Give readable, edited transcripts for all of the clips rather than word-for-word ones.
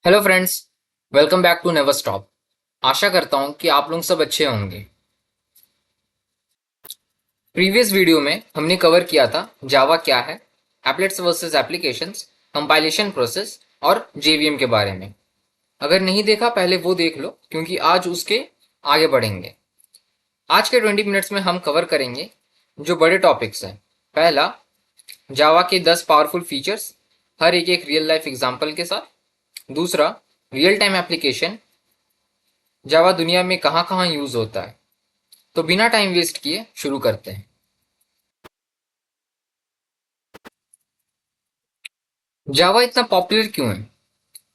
Hello friends, welcome back to never stop. आशा करता हूँ कि आप लोग सब अच्छे होंगे। प्रीवियस वीडियो में हमने कवर किया था जावा क्या है, एप्लेट्स वर्सेस एप्लीकेशंस, कंपाइलेशन प्रोसेस और जेवीएम के बारे में। अगर नहीं देखा पहले वो देख लो, क्योंकि आज उसके आगे बढ़ेंगे। आज के 20 मिनट्स में हम कवर करेंगे जो बड़े टॉपिक्स हैं। पहला, जावा के 10 पावरफुल फीचर्स, हर एक रियल लाइफ एग्जाम्पल के साथ। दूसरा, रियल टाइम एप्लीकेशन, जावा दुनिया में कहाँ कहाँ यूज होता है। तो बिना टाइम वेस्ट किए शुरू करते हैं। जावा इतना पॉपुलर क्यों है?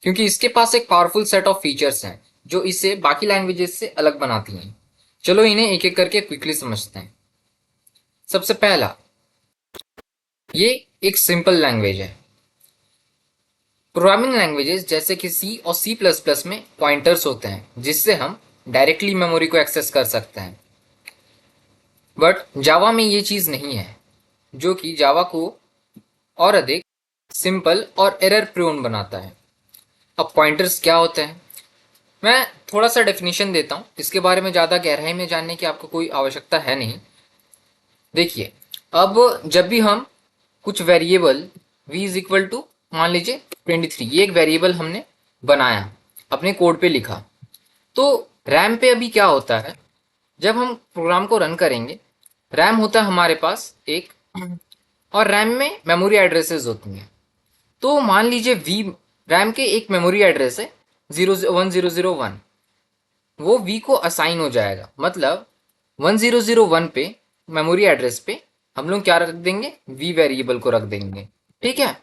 क्योंकि इसके पास एक पावरफुल सेट ऑफ फीचर्स हैं जो इसे बाकी लैंग्वेजेस से अलग बनाती हैं। चलो इन्हें एक एक करके क्विकली समझते हैं। सबसे पहला, ये एक सिंपल लैंग्वेज है। प्रोग्रामिंग लैंग्वेजेस जैसे कि सी और सी प्लस प्लस में पॉइंटर्स होते हैं जिससे हम डायरेक्टली मेमोरी को एक्सेस कर सकते हैं। बट जावा में ये चीज़ नहीं है, जो कि जावा को और अधिक सिंपल और एरर प्रोन बनाता है। अब पॉइंटर्स क्या होते हैं, मैं थोड़ा सा डेफिनेशन देता हूँ। इसके बारे में ज़्यादा गहराई में जानने की आपको कोई आवश्यकता है नहीं। देखिए, अब जब भी हम कुछ variable v is equal to मान लीजिए 23, ये एक वेरिएबल हमने बनाया, अपने कोड पे लिखा, तो रैम पे अभी क्या होता है, जब हम प्रोग्राम को रन करेंगे, रैम होता है हमारे पास एक, और रैम में मेमोरी एड्रेसेस होती हैं। तो मान लीजिए वी रैम के एक मेमोरी एड्रेस है 1001, वो वी को असाइन हो जाएगा। मतलब 1001 पे मेमोरी एड्रेस पे हम लोग क्या रख देंगे, वी वेरिएबल को रख देंगे। ठीक है।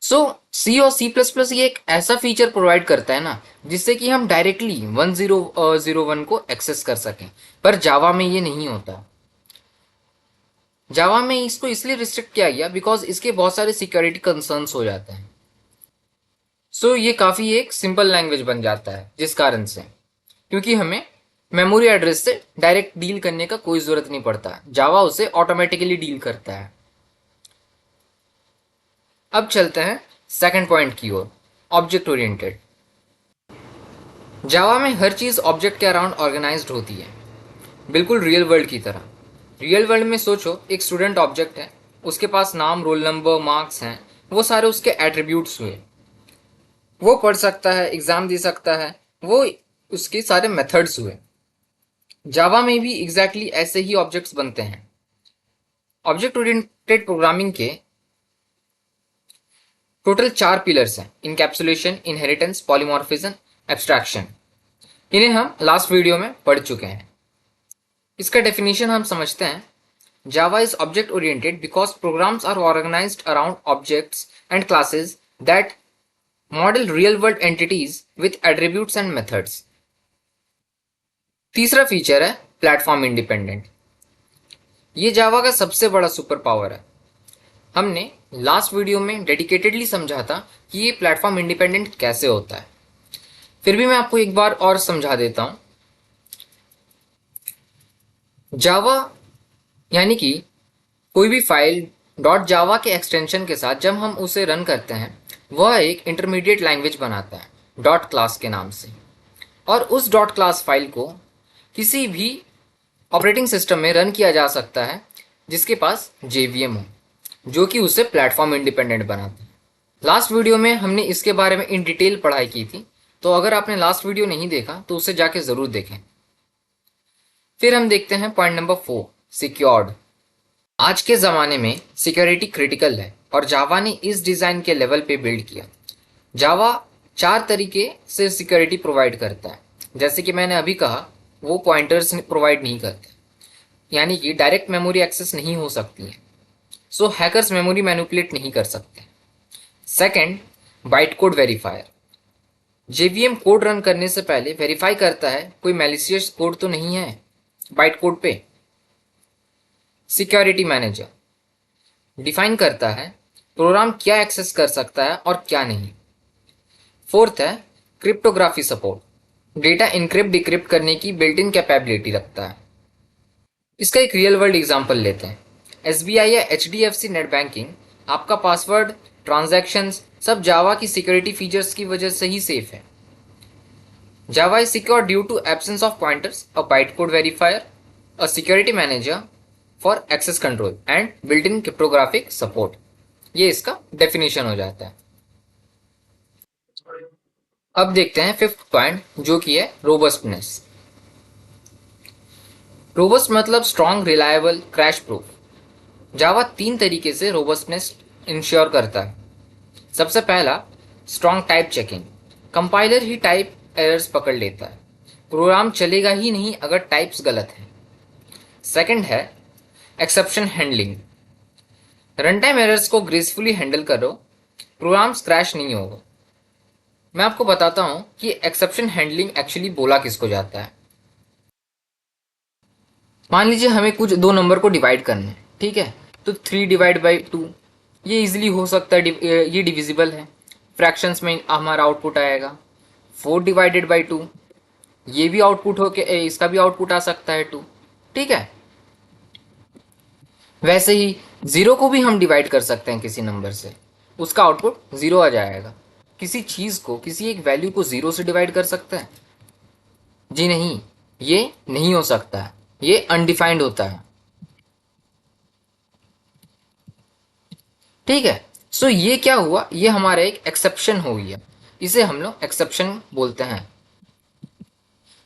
सो सी और सी प्लस प्लस ये एक ऐसा फीचर प्रोवाइड करता है ना, जिससे कि हम डायरेक्टली 1001 को एक्सेस कर सकें। पर जावा में ये नहीं होता। जावा में इसको इसलिए रिस्ट्रिक्ट किया गया बिकॉज इसके बहुत सारे सिक्योरिटी कंसर्न्स हो जाते हैं। सो ये काफ़ी एक सिंपल लैंग्वेज बन जाता है, जिस कारण से, क्योंकि हमें मेमोरी एड्रेस से डायरेक्ट डील करने का कोई ज़रूरत नहीं पड़ता, जावा उसे ऑटोमेटिकली डील करता है। अब चलते हैं सेकंड पॉइंट की ओर, ऑब्जेक्ट ओरिएंटेड। जावा में हर चीज़ ऑब्जेक्ट के अराउंड ऑर्गेनाइज्ड होती है, बिल्कुल रियल वर्ल्ड की तरह। रियल वर्ल्ड में सोचो, एक स्टूडेंट ऑब्जेक्ट है, उसके पास नाम, रोल नंबर, मार्क्स हैं, वो सारे उसके एट्रीब्यूट्स हुए। वो पढ़ सकता है, एग्ज़ाम दे सकता है, वो उसके सारे मेथड्स हुए। जावा में भी एग्जैक्टली ऐसे ही ऑब्जेक्ट्स बनते हैं। ऑब्जेक्ट ओरिएंटेड प्रोग्रामिंग के टोटल 4 पिलर्स हैं: इनकैप्सुलेशन, इनहेरिटेंस, पॉलीमॉर्फिज्म, एब्स्ट्रैक्शन। इन्हें हम लास्ट वीडियो में पढ़ चुके हैं। इसका डेफिनेशन हम समझते हैं। Java is object oriented because programs are organized around objects and classes that model real world entities with attributes and methods. तीसरा फीचर है प्लेटफॉर्म इंडिपेंडेंट। ये जावा का सबसे बड़ा सुपर पावर है। हमने लास्ट वीडियो में डेडिकेटेडली समझा था कि ये प्लेटफॉर्म इंडिपेंडेंट कैसे होता है। फिर भी मैं आपको एक बार और समझा देता हूँ। जावा यानी कि कोई भी फाइल डॉट जावा के एक्सटेंशन के साथ जब हम उसे रन करते हैं, वह एक इंटरमीडिएट लैंग्वेज बनाता है डॉट क्लास के नाम से। और उस डॉट क्लास फाइल को किसी भी ऑपरेटिंग सिस्टम में रन किया जा सकता है जिसके पास जेवीएम हो, जो कि उसे प्लेटफॉर्म इंडिपेंडेंट बनाता है। लास्ट वीडियो में हमने इसके बारे में इन डिटेल पढ़ाई की थी, तो अगर आपने लास्ट वीडियो नहीं देखा तो उसे जाके ज़रूर देखें। फिर हम देखते हैं पॉइंट नंबर 4, सिक्योर्ड। आज के ज़माने में सिक्योरिटी क्रिटिकल है और जावा ने इस डिज़ाइन के लेवल पे बिल्ड किया। जावा 4 तरीके से सिक्योरिटी प्रोवाइड करता है। जैसे कि मैंने अभी कहा, वो पॉइंटर्स प्रोवाइड नहीं करते, यानी कि डायरेक्ट मेमोरी एक्सेस नहीं हो सकती है। सो हैकर्स मेमोरी मैनिपुलेट नहीं कर सकते। Second, byte code verifier. JVM code run करने से पहले वेरीफाई करता है कोई मैलिशियस कोड तो नहीं है बाइट कोड पे। सिक्योरिटी मैनेजर डिफाइन करता है प्रोग्राम क्या एक्सेस कर सकता है और क्या नहीं। फोर्थ है cryptography support, data encrypt decrypt करने की बिल्ट इन कैपेबिलिटी रखता है। इसका एक रियल वर्ल्ड एग्जांपल लेते हैं। एसबीआई या एचडीएफसी नेट बैंकिंग आपका पासवर्ड ट्रांजैक्शंस सब जावा की सिक्योरिटी फीचर्स की वजह से ही सेफ है। Java is secure due to absence of pointers, a bytecode verifier, a security manager for access control and built in cryptographic support. ये इसका डेफिनेशन हो जाता है। अब देखते हैं फिफ्थ पॉइंट, जो कि है रोबस्टनेस। रोबस्ट मतलब स्ट्रॉन्ग, रिलायबल, क्रैश प्रूफ। जावा 3 तरीके से रोबस्टनेस इंश्योर करता है। सबसे पहला, स्ट्रॉन्ग टाइप चेकिंग। कंपाइलर ही टाइप एरर्स पकड़ लेता है, प्रोग्राम चलेगा ही नहीं अगर टाइप्स गलत हैं। सेकंड है exception handling. Run time errors को ग्रेसफुली हैंडल करो, प्रोग्राम क्रैश नहीं होगा। मैं आपको बताता हूं कि एक्सेप्शन हैंडलिंग एक्चुअली बोला किसको जाता है। मान लीजिए हमें कुछ 2 नंबर को डिवाइड करना है, ठीक है, तो 3/2 ये इजीली हो सकता है, ये डिविजिबल है। फ्रैक्शंस में हमारा आउटपुट आएगा 4/2, ये भी आउटपुट हो के इसका भी आउटपुट आ सकता है 2, ठीक है। वैसे ही 0 को भी हम डिवाइड कर सकते हैं किसी नंबर से, उसका आउटपुट 0 आ जाएगा। किसी चीज़ को, किसी एक वैल्यू को 0 से डिवाइड कर सकते हैं? जी नहीं, ये नहीं हो सकता है, ये अनडिफाइंड होता है, ठीक है। सो ये क्या हुआ, ये हमारा एक एक्सेप्शन हो गया, इसे हम लोग एक्सेप्शन बोलते हैं।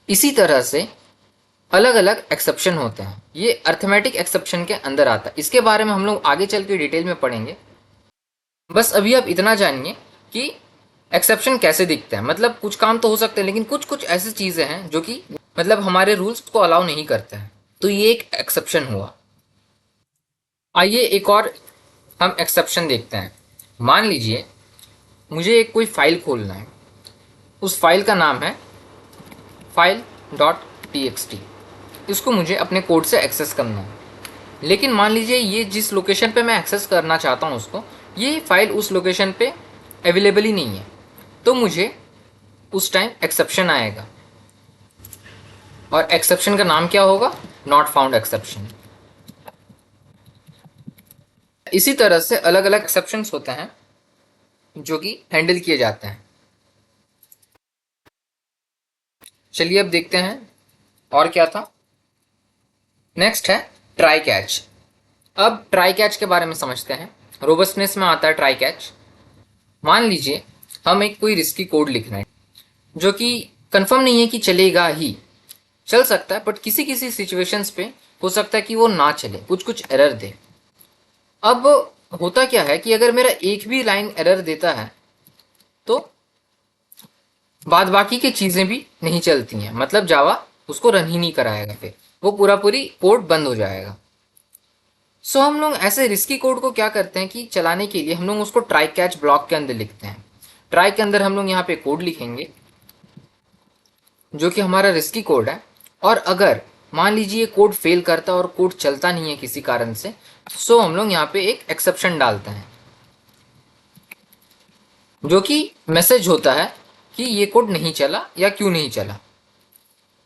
इसी तरह से अलग अलग एक्सेप्शन होते हैं, ये अर्थमेटिक एक्सेप्शन के अंदर आता है। इसके बारे में हम लोग आगे चल के डिटेल में पढ़ेंगे। बस अभी आप इतना जानिए कि एक्सेप्शन कैसे दिखता है। मतलब कुछ काम तो हो सकते हैं, लेकिन कुछ कुछ ऐसी चीज़ें हैं जो कि मतलब हमारे रूल्स को अलाउ नहीं करते हैं, तो ये एक एक्सेप्शन हुआ। आइए एक और हम एक्सेप्शन देखते हैं। मान लीजिए मुझे एक कोई फाइल खोलना है, उस फाइल का नाम है file.txt। इसको मुझे अपने कोड से एक्सेस करना है, लेकिन मान लीजिए ये जिस लोकेशन पे मैं एक्सेस करना चाहता हूँ उसको, ये फाइल उस लोकेशन पे अवेलेबल ही नहीं है, तो मुझे उस टाइम एक्सेप्शन आएगा, और एक्सेप्शन का नाम क्या होगा? Not found exception. इसी तरह से अलग अलग एक्सेप्शंस होते हैं जो कि हैंडल किए जाते हैं। चलिए अब देखते हैं और क्या था। नेक्स्ट है ट्राई कैच। अब ट्राई कैच के बारे में समझते हैं। रोबस्टनेस में आता है ट्राई कैच। मान लीजिए हम एक कोई रिस्की कोड लिखना है जो कि कंफर्म नहीं है कि चलेगा ही, चल सकता है बट किसी किसी सिचुएशंस पे हो सकता है कि वो ना चले, कुछ कुछ एरर दे। अब होता क्या है कि अगर मेरा एक भी लाइन एरर देता है तो बाद बाकी की चीज़ें भी नहीं चलती हैं, मतलब जावा उसको रन ही नहीं कराएगा, फिर वो पूरी कोड बंद हो जाएगा। सो हम लोग ऐसे रिस्की कोड को क्या करते हैं कि चलाने के लिए हम लोग उसको ट्राई कैच ब्लॉक के अंदर लिखते हैं। ट्राई के अंदर हम लोग यहाँ पे कोड लिखेंगे जो कि हमारा रिस्की कोड है, और अगर मान लीजिए कोड फेल करता है और कोड चलता नहीं है किसी कारण से, सो हम लोग यहाँ पे एक एक्सेप्शन डालते हैं जो कि मैसेज होता है कि ये कोड नहीं चला या क्यों नहीं चला।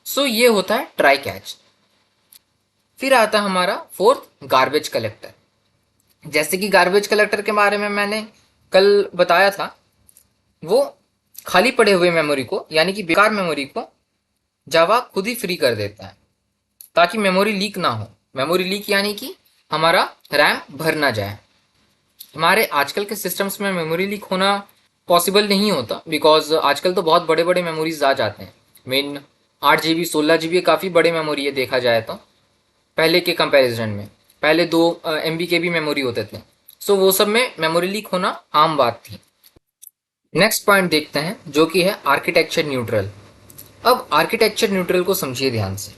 सो ये होता है ट्राई कैच। फिर आता है हमारा फोर्थ, गार्बेज कलेक्टर। जैसे कि गार्बेज कलेक्टर के बारे में मैंने कल बताया था, वो खाली पड़े हुए मेमोरी को, यानी कि बेकार मेमोरी को जावा खुद ही फ्री कर देता है ताकि मेमोरी लीक ना हो। मेमोरी लीक यानी कि हमारा रैम भर ना जाए। हमारे आजकल के सिस्टम्स में मेमोरी लीक होना पॉसिबल नहीं होता, बिकॉज आजकल तो बहुत बड़े बड़े मेमोरीज आ जाते हैं। मेन 8 GB 16 GB काफ़ी बड़े मेमोरी है देखा जाए तो, पहले के कंपैरिजन में। पहले 2 MB के भी मेमोरी होते थे, सो वो सब में मेमोरी लीक होना आम बात थी। नेक्स्ट पॉइंट देखते हैं जो कि है आर्किटेक्चर न्यूट्रल। अब आर्किटेक्चर न्यूट्रल को समझिए ध्यान से।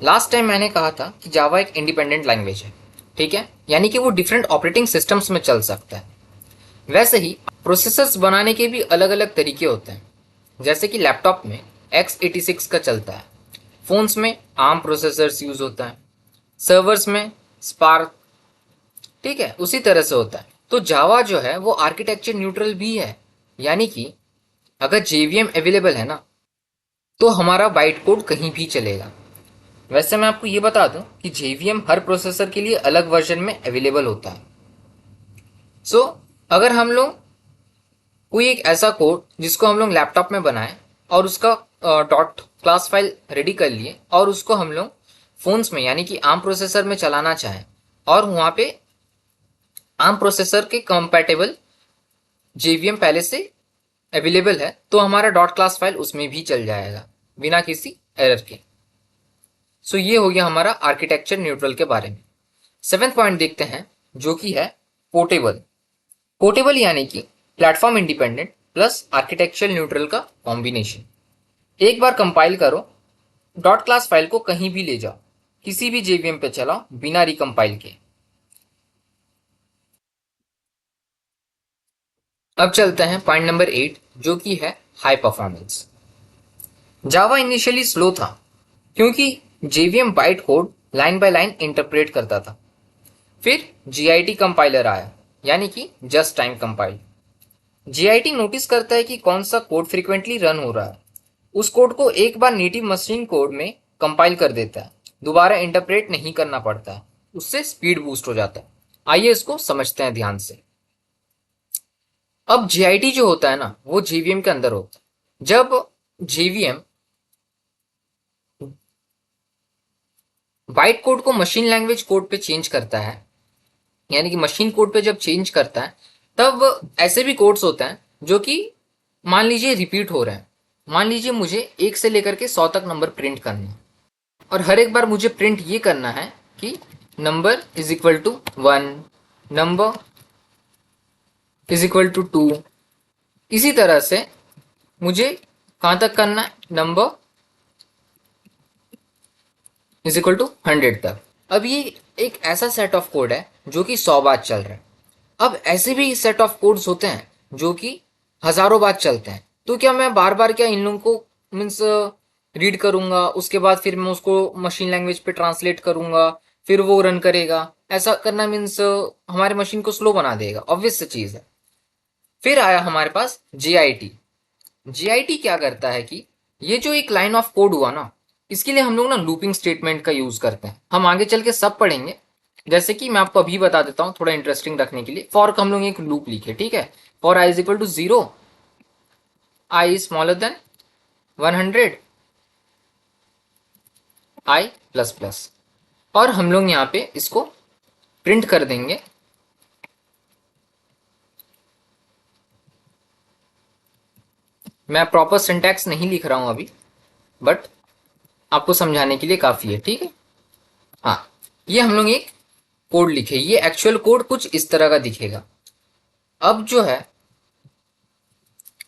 लास्ट टाइम मैंने कहा था कि जावा एक इंडिपेंडेंट लैंग्वेज है, ठीक है, यानी कि वो डिफरेंट ऑपरेटिंग सिस्टम्स में चल सकता है। वैसे ही प्रोसेसर्स बनाने के भी अलग अलग तरीके होते हैं। जैसे कि लैपटॉप में x86 का चलता है, फ़ोन्स में आर्म प्रोसेसर्स यूज़ होता है, सर्वर्स में स्पार्क, ठीक है, उसी तरह से होता है। तो जावा जो है वो आर्किटेक्चर न्यूट्रल भी है, यानी कि अगर JVM अवेलेबल है ना, तो हमारा बाइट कोड कहीं भी चलेगा। वैसे मैं आपको ये बता दूं कि JVM हर प्रोसेसर के लिए अलग वर्जन में अवेलेबल होता है। सो अगर हम लोग कोई एक ऐसा कोड जिसको हम लोग लैपटॉप में बनाएं और उसका डॉट क्लास फाइल रेडी कर लिए और उसको हम लोग फोन्स में यानी कि आर्म प्रोसेसर में चलाना चाहें और वहाँ पे आर्म प्रोसेसर के कंपैटिबल जेवीएम पहले से अवेलेबल है तो हमारा डॉट क्लास फाइल उसमें भी चल जाएगा बिना किसी एरर के। सो ये हो गया हमारा आर्किटेक्चर न्यूट्रल के बारे में। 7th पॉइंट देखते हैं जो कि है पोर्टेबल। पोर्टेबल यानी कि platform independent plus architecture neutral का कॉम्बिनेशन। एक बार कंपाइल करो, डॉट क्लास फाइल को कहीं भी ले जाओ, किसी भी जेवीएम पे चलाओ बिना रिकम्पाइल के। अब चलते हैं पॉइंट नंबर 8 जो कि है high performance. Java initially slow था क्योंकि JVM byte code line by line interpret करता था। फिर जीआईटी कंपाइलर आया यानी कि just time compile. GIT notice करता है कि कौन सा कोड फ्रीक्वेंटली रन हो रहा है, उस कोड को एक बार नेटिव मशीन कोड में कंपाइल कर देता है, दोबारा इंटरप्रेट नहीं करना पड़ता है, उससे स्पीड बूस्ट हो जाता है। आइए इसको समझते हैं ध्यान से। अब जीआईटी जो होता है ना वो जेवीएम के अंदर होता है। जब जेवीएम बाइट कोड को मशीन लैंग्वेज कोड पे चेंज करता है यानी कि मशीन कोड पे जब चेंज करता है तब ऐसे भी कोड्स होते हैं जो कि मान लीजिए रिपीट हो रहे हैं। मान लीजिए मुझे 1 से लेकर के 100 तक नंबर प्रिंट करना है और हर एक बार मुझे प्रिंट ये करना है कि number is equal to 1, number is equal to 2। इसी तरह से मुझे कहाँ तक करना है, नंबर इज इक्वल टू 100 तक। अब ये एक ऐसा सेट ऑफ कोड है जो कि 100 बार चल रहा है। अब ऐसे भी सेट ऑफ कोड्स होते हैं जो कि हजारों बार चलते हैं। तो क्या मैं बार बार क्या इन लोगों को मीन्स रीड करूंगा, उसके बाद फिर मैं उसको मशीन लैंग्वेज पे ट्रांसलेट करूंगा, फिर वो रन करेगा? ऐसा करना मीन्स हमारे मशीन को स्लो बना देगा, ऑब्वियस सी चीज है। फिर आया हमारे पास जीआईटी। जीआईटी क्या करता है कि ये जो एक लाइन ऑफ कोड हुआ ना, इसके लिए हम लोग ना लूपिंग स्टेटमेंट का यूज करते हैं। हम आगे चल के सब पढ़ेंगे। जैसे कि मैं आपको अभी बता देता हूँ थोड़ा इंटरेस्टिंग रखने के लिए। फॉर का हम लोग एक लूप लिखे, ठीक है। For i is equal to 0, i smaller than 100, i plus plus. और हम लोग यहाँ पे इसको प्रिंट कर देंगे मैं प्रॉपर सिंटैक्स नहीं लिख रहा हूं अभी, बट आपको समझाने के लिए काफी है, ठीक है। हाँ, ये हम लोग एक कोड लिखे, ये एक्चुअल कोड कुछ इस तरह का दिखेगा। अब जो है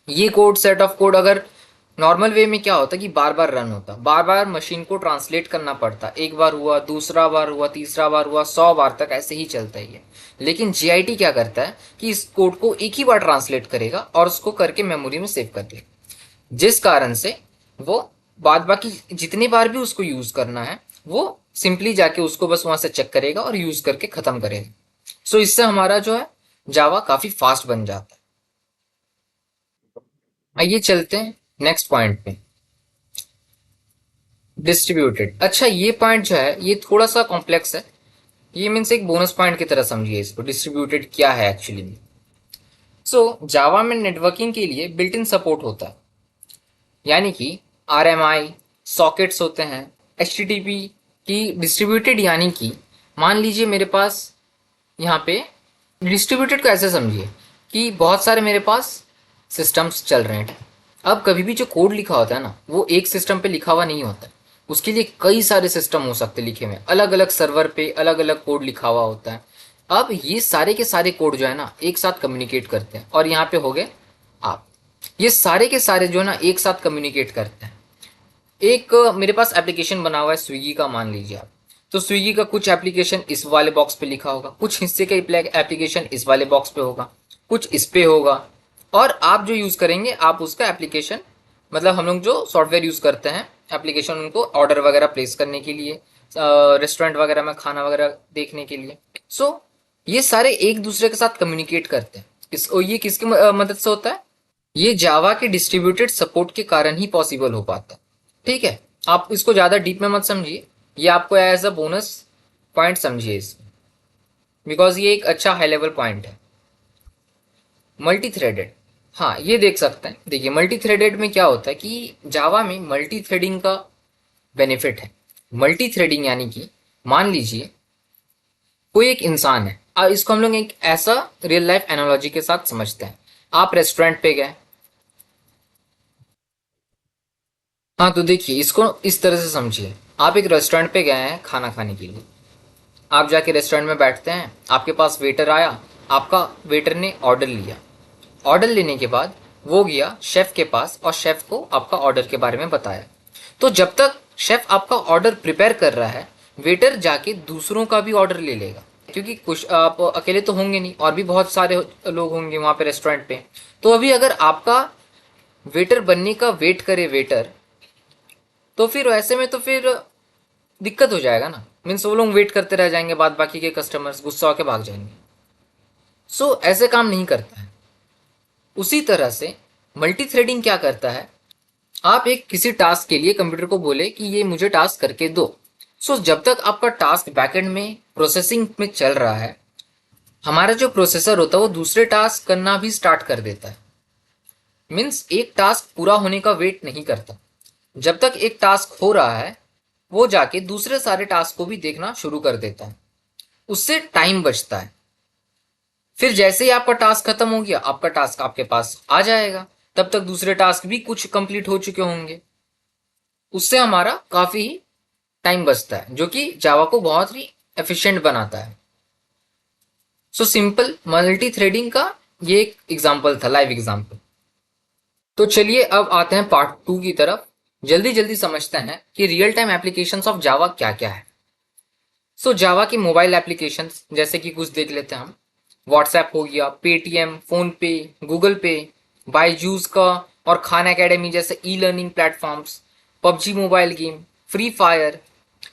ये कोड, सेट ऑफ कोड, अगर नॉर्मल वे में क्या होता कि बार बार रन होता, बार बार मशीन को ट्रांसलेट करना पड़ता, एक बार हुआ, दूसरा बार हुआ, तीसरा बार हुआ, 100 बार तक ऐसे ही चलता है ये। लेकिन जीआईटी क्या करता है कि इस कोड को एक ही बार ट्रांसलेट करेगा और उसको करके मेमोरी में सेव कर देगा, जिस कारण से वो बाद बाकी जितनी बार भी उसको यूज करना है वो सिंपली जाके उसको बस वहां से चेक करेगा और यूज करके खत्म करेगा। सो इससे हमारा जो है जावा काफी फास्ट बन जाता है। आइए चलते हैं नेक्स्ट पॉइंट पे, डिस्ट्रीब्यूटेड। अच्छा, ये पॉइंट जो है ये थोड़ा सा कॉम्प्लेक्स है। ये मीन्स एक बोनस पॉइंट की तरह समझिए इसको। डिस्ट्रीब्यूटेड क्या है एक्चुअली में? सो जावा में नेटवर्किंग के लिए बिल्ट इन सपोर्ट होता है, यानी कि आरएमआई सॉकेट्स होते हैं, एचटीटीपी की डिस्ट्रीब्यूटेड। यानी कि मान लीजिए मेरे पास यहाँ पे डिस्ट्रीब्यूटेड को ऐसे समझिए कि बहुत सारे मेरे पास सिस्टम्स चल रहे हैं। अब कभी भी जो कोड लिखा होता है ना वो एक सिस्टम पे लिखा हुआ नहीं होता है, उसके लिए कई सारे सिस्टम हो सकते हैं लिखे हुए, अलग अलग सर्वर पे अलग अलग कोड लिखा हुआ होता है। अब ये सारे के सारे कोड जो है ना एक साथ कम्युनिकेट करते हैं, और यहाँ पे हो गए आप, ये सारे के सारे जो है ना एक साथ कम्युनिकेट करते हैं। एक मेरे पास एप्लीकेशन बना हुआ है स्विगी का, मान लीजिए आप, तो स्विगी का कुछ एप्लीकेशन इस वाले बॉक्स पे लिखा होगा, कुछ हिस्से का एप्लीकेशन इस वाले बॉक्स पे होगा, कुछ इस पे होगा, और आप जो यूज करेंगे आप उसका एप्लीकेशन, मतलब हम लोग जो सॉफ्टवेयर यूज करते हैं एप्लीकेशन उनको ऑर्डर वगैरह प्लेस करने के लिए, रेस्टोरेंट वगैरह में खाना वगैरह देखने के लिए। सो ये सारे एक दूसरे के साथ कम्युनिकेट करते हैं। ये किसकी मदद से होता है? ये जावा के डिस्ट्रीब्यूटेड सपोर्ट के कारण ही पॉसिबल हो पाता है, ठीक है। आप इसको ज़्यादा डीप में मत समझिए, ये आपको एज अ बोनस पॉइंट समझिए इसमें, बिकॉज ये एक अच्छा हाई लेवल पॉइंट है। मल्टी थ्रेडेड, हाँ ये देख सकते हैं। देखिए मल्टी थ्रेडेड में क्या होता है कि जावा में मल्टी थ्रेडिंग का बेनिफिट है। मल्टी थ्रेडिंग यानी कि मान लीजिए कोई एक इंसान है, अब इसको हम लोग एक ऐसा रियल लाइफ एनालॉजी के साथ समझते हैं। आप रेस्टोरेंट पे गए, हाँ तो देखिए इसको इस तरह से समझिए। आप एक रेस्टोरेंट पे गए हैं खाना खाने के लिए। आप जाके रेस्टोरेंट में बैठते हैं, आपके पास वेटर आया, आपका वेटर ने ऑर्डर लिया। ऑर्डर लेने के बाद वो गया शेफ़ के पास और शेफ़ को आपका ऑर्डर के बारे में बताया। तो जब तक शेफ़ आपका ऑर्डर प्रिपेयर कर रहा है, वेटर जाके दूसरों का भी ऑर्डर ले लेगा, क्योंकि कुछ आप अकेले तो होंगे नहीं, और भी बहुत सारे लोग होंगे वहाँ पे रेस्टोरेंट पे। तो अभी अगर आपका वेटर बनने का वेट करे वेटर, तो फिर ऐसे में तो फिर दिक्कत हो जाएगा ना। मीन्स वो लोग वेट करते रह जाएंगे, बाद बाकी के कस्टमर्स गुस्सा होकर भाग जाएंगे। सो ऐसे काम नहीं करता है। उसी तरह से मल्टी थ्रेडिंग क्या करता है, आप एक किसी टास्क के लिए कंप्यूटर को बोले कि ये मुझे टास्क करके दो। सो जब तक आपका टास्क बैकएंड में प्रोसेसिंग में चल रहा है, हमारा जो प्रोसेसर होता है वो दूसरे टास्क करना भी स्टार्ट कर देता है। मीन्स एक टास्क पूरा होने का वेट नहीं करता। जब तक एक टास्क हो रहा है, वो जाके दूसरे सारे टास्क को भी देखना शुरू कर देता है। उससे टाइम बचता है। फिर जैसे ही आपका टास्क खत्म हो गया, आपका टास्क आपके पास आ जाएगा, तब तक दूसरे टास्क भी कुछ कंप्लीट हो चुके होंगे। उससे हमारा काफ़ी टाइम बचता है, जो कि जावा को बहुत ही एफिशिएंट बनाता है। सो सिंपल मल्टी थ्रेडिंग का ये एक एग्जाम्पल था, लाइव एग्जाम्पल। तो चलिए अब आते हैं पार्ट 2 की तरफ। जल्दी जल्दी समझते हैं कि real time applications of Java क्या क्या है। सो जावा की मोबाइल एप्लीकेशंस जैसे कि कुछ देख लेते हैं हम। व्हाट्सएप हो गया, पेटीएम, फोन पे, गूगल पे, बायजूस का और खान एकेडमी जैसे e learning platforms, PUBG mobile game, free fire,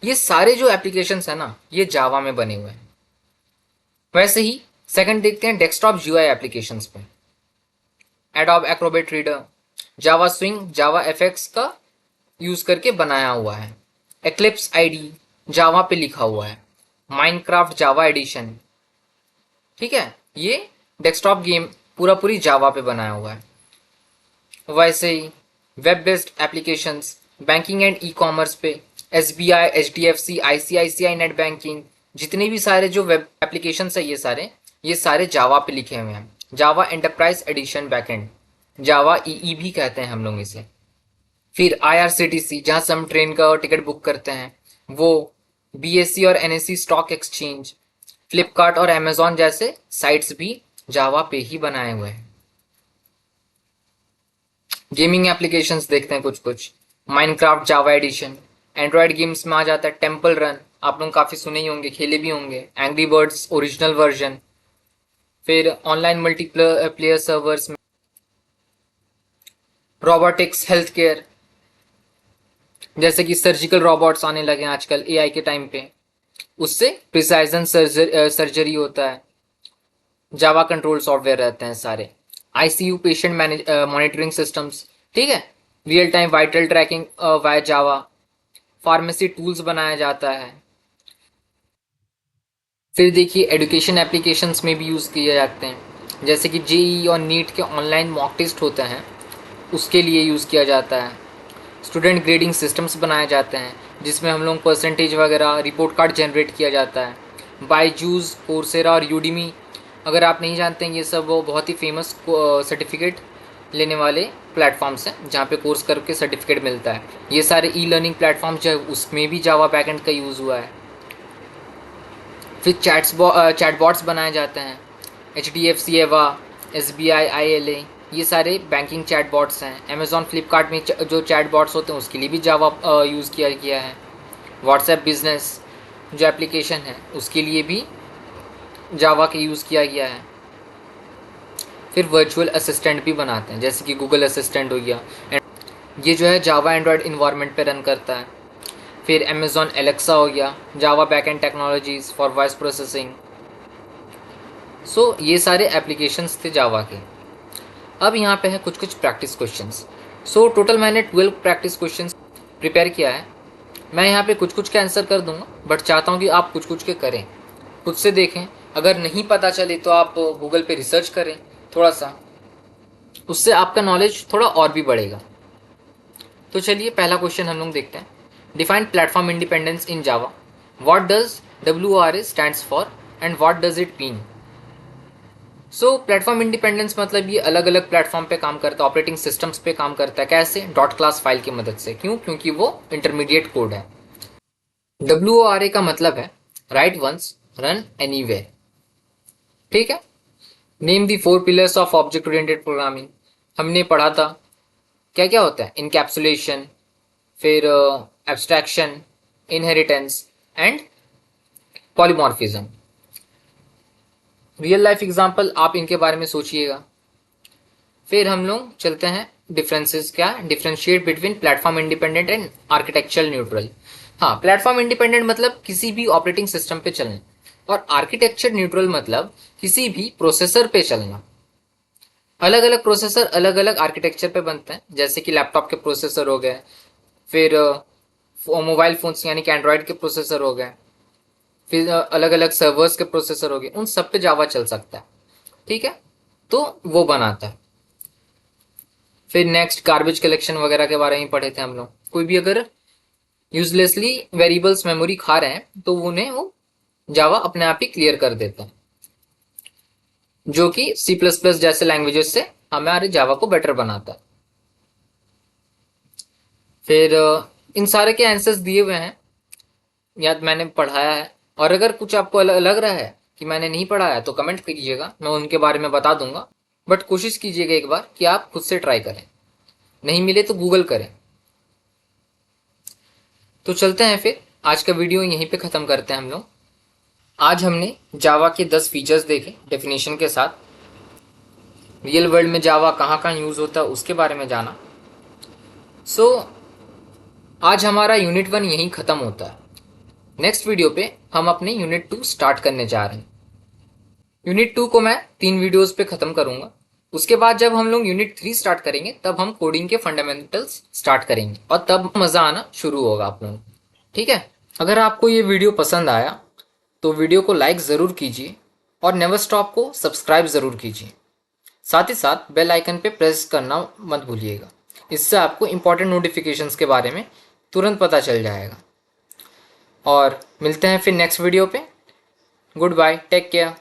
ये सारे जो एप्लीकेशंस है ना, ये जावा में बने हुए हैं। वैसे ही सेकंड देखते हैं डेस्कटॉप यूआई एप्लीकेशंस पे। एडोब एक्रोबेट रीडर, जावा स्विंग, जावा एफएक्स का यूज़ करके बनाया हुआ है। एक्लिप्स आईडी जावा पे लिखा हुआ है। माइनक्राफ्ट जावा एडिशन, ठीक है, ये डेस्कटॉप गेम पूरा पूरी जावा पे बनाया हुआ है। वैसे ही web based applications banking and e commerce पे, S B I, H D F C, I C I C I net banking, जितने भी सारे जो वेब एप्लीकेशंस है ये सारे जावा पे लिखे हुए हैं। जावा एंटरप्राइज एडिशन बैकएंड, जावा ई भी कहते हैं हम लोग इसे। फिर I R C T C, जहाँ से हम ट्रेन का टिकट बुक करते हैं वो, बी एस सी और N S C stock exchange, Flipkart और अमेजोन जैसे साइट्स भी जावा पे ही बनाए हुए हैं। गेमिंग एप्लीकेशंस देखते हैं कुछ कुछ। Minecraft Java edition, Android games में आ जाता है टेम्पल रन, आप लोग काफ़ी सुने ही होंगे, खेले भी होंगे। Angry birds original version. फिर ऑनलाइन मल्टीप्लेयर सर्वर्स में रोबोटिक्स, हेल्थ केयर, जैसे कि सर्जिकल रोबोट्स आने लगे हैं आजकल एआई के टाइम पे, उससे प्रिसाइजन सर्जरी होता है। जावा कंट्रोल सॉफ्टवेयर रहते हैं सारे। ICU patient manage monitoring systems, ठीक है, real time vital tracking via Java. Pharmacy tools बनाया जाता है। फिर देखिए एजुकेशन एप्लीकेशंस में भी यूज़ किए जाते हैं, जैसे कि जेई और नीट के ऑनलाइन मॉक टेस्ट होते हैं, उसके लिए यूज़ किया जाता है। स्टूडेंट ग्रेडिंग सिस्टम्स बनाए जाते हैं, जिसमें हम लोग परसेंटेज वगैरह रिपोर्ट कार्ड जनरेट किया जाता है। बायजूस, कोर्सेरा और यूडीमी, अगर आप नहीं जानते हैं ये सब वो बहुत ही फेमस सर्टिफिकेट लेने वाले प्लेटफॉर्म्स हैं, जहाँ पे कोर्स करके सर्टिफिकेट मिलता है। ये सारे ई लर्निंग प्लेटफॉर्म जो है उसमें भी जावा बैकएंड का यूज़ हुआ है। फिर चैटबॉट्स बनाए जाते हैं, H D F C Eva, S B I I L A, ये सारे बैंकिंग चैटबॉट्स हैं। अमेजॉन फ्लिपकार्ट में जो चैटबॉट्स होते हैं उसके लिए भी जावा यूज़ किया गया है। व्हाट्सएप बिजनेस जो एप्लीकेशन है उसके लिए भी जावा के यूज़ किया गया है। फिर वर्चुअल असिस्टेंट भी बनाते हैं, जैसे कि गूगल असिस्टेंट हो गया, ये जो है जावा एंड्रॉयड इन्वायरमेंट पे रन करता है। फिर अमेजॉन एलेक्सा हो गया, Java backend technologies for voice processing. So ये सारे एप्लीकेशंस थे जावा के। अब यहाँ पे है कुछ कुछ प्रैक्टिस क्वेश्चंस। सो टोटल मैंने 12 प्रैक्टिस क्वेश्चंस प्रिपेयर किया है। मैं यहाँ पे कुछ कुछ के आंसर कर दूंगा, बट चाहता हूँ कि आप कुछ कुछ के करें, खुद से देखें। अगर नहीं पता चले तो आप गूगल पे रिसर्च करें थोड़ा सा, उससे आपका नॉलेज थोड़ा और भी बढ़ेगा। तो चलिए पहला क्वेश्चन हम लोग देखते हैं। Define platform independence in Java. What does WORA stands for and what does it mean? So platform independence मतलब ये अलग अलग प्लेटफॉर्म पे काम करता है, ऑपरेटिंग सिस्टम्स पे काम करता है। कैसे? डॉट क्लास फाइल की मदद से। क्यों? क्योंकि वो इंटरमीडिएट कोड है। WORA का मतलब है राइट वंस रन एनीवेयर। ठीक है। Name the 4 pillars of object oriented programming. हमने पढ़ा था क्या क्या होता है। इनकैप्सुलेशन, फिर abstraction, inheritance and polymorphism. Real life example आप इनके बारे में सोचिएगा। फिर हम लोग चलते हैं डिफरेंसेस। क्या? Differentiate between platform independent and architectural neutral. हाँ, प्लेटफॉर्म इंडिपेंडेंट मतलब किसी भी ऑपरेटिंग सिस्टम पे चलना, और आर्किटेक्चर न्यूट्रल मतलब किसी भी प्रोसेसर पे चलना। अलग अलग प्रोसेसर अलग अलग आर्किटेक्चर पे बनते हैं, जैसे कि लैपटॉप के प्रोसेसर हो गए, फिर मोबाइल फोन्स यानी कि एंड्रॉयड के प्रोसेसर हो गए, फिर अलग अलग सर्वर्स के प्रोसेसर हो गए, उन सब पे जावा चल सकता है। ठीक है, तो वो बनाता है। फिर नेक्स्ट गार्बेज कलेक्शन वगैरह के बारे में पढ़े थे हम लोग। कोई भी अगर यूजलेसली वेरिएबल्स मेमोरी खा रहे हैं तो उन्हें वो जावा अपने आप ही क्लियर कर देता है, जो कि C++ जैसे लैंग्वेजेस से हमारे जावा को बेटर बनाता है। फिर इन सारे के आंसर्स दिए हुए हैं या मैंने पढ़ाया है, और अगर कुछ आपको लग रहा है कि मैंने नहीं पढ़ाया तो कमेंट कीजिएगा, मैं उनके बारे में बता दूंगा। बट कोशिश कीजिएगा एक बार कि आप खुद से ट्राई करें, नहीं मिले तो गूगल करें। तो चलते हैं, फिर आज का वीडियो यहीं पे ख़त्म करते हैं हम लोग। आज हमने जावा के 10 फीचर्स देखे डेफिनेशन के साथ, रियल वर्ल्ड में जावा कहाँ कहाँ यूज़ होता है उसके बारे में जाना। सो आज हमारा यूनिट 1 यहीं ख़त्म होता है। नेक्स्ट वीडियो पे हम अपने यूनिट 2 स्टार्ट करने जा रहे हैं। यूनिट 2 को मैं 3 वीडियोस पे ख़त्म करूँगा। उसके बाद जब हम लोग यूनिट 3 स्टार्ट करेंगे तब हम कोडिंग के फंडामेंटल्स स्टार्ट करेंगे, और तब मज़ा आना शुरू होगा आप लोगों को। ठीक है। अगर आपको ये वीडियो पसंद आया तो वीडियो को लाइक ज़रूर कीजिए और नेवर स्टॉप को सब्सक्राइब ज़रूर कीजिए। साथ ही साथ बेल आइकन पे प्रेस करना मत भूलिएगा, इससे आपको इंपॉर्टेंट नोटिफिकेशंस के बारे में तुरंत पता चल जाएगा। और मिलते हैं फिर नेक्स्ट वीडियो पे। Goodbye, take care.